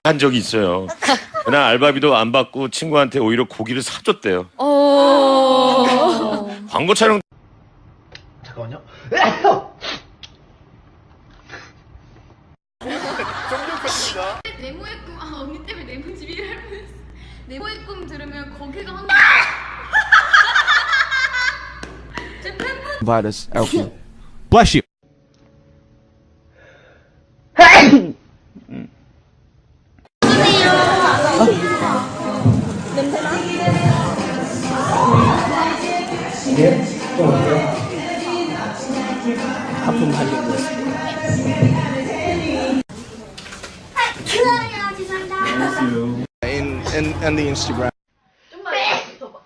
한 적이 있어요. 그날 알바비도 안 받고 친구한테 오히려 고기를 사줬대요. 광고 촬영. 잠깐만요. 네모의 꿈, 언니 때문에 네모집이를 뻔했어. 네모의 꿈 들으면 거기가 한 제 팬분 Invite us out. Bless you. 하품 하려고 했어요. In the Instagram. 좀만 붙어봐.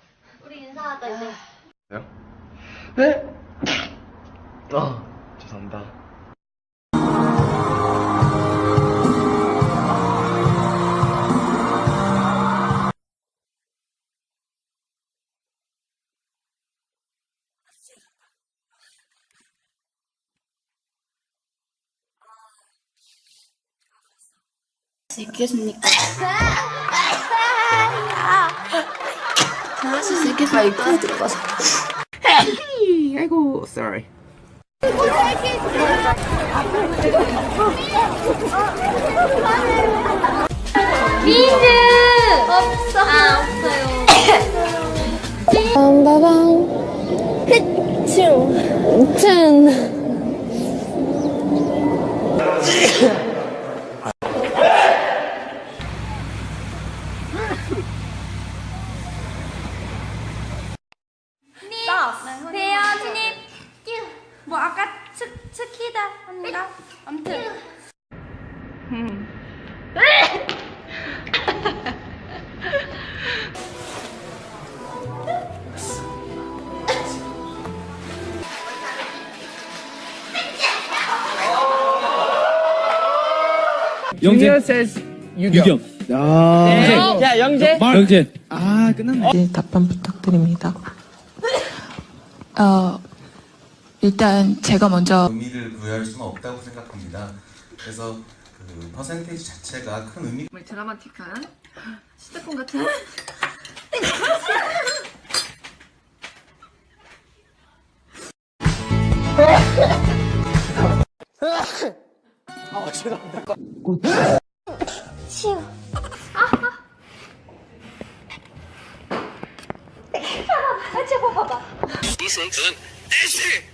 우리 인사하자 이제. 네? 죄송합니다. 있겠습니까? 잘하실 수 있겠습니까? 아이고 들어가서. 아이고, sorry. 민트 없어. 아 없어요. 빵바방 짠 대여 진입. 뭐 아까 스키다 한가? 아무튼. 영재 유경. 야, 영재. 영재. 아, 끝났네. 네, 답변 부탁드립니다. 일단 제가 먼저 의미를 부여할 수는 없다고 생각합니다. 그래서 그 퍼센테이지 자체가 큰 의미. 정말 드라마틱한 시트콤 같은. D6.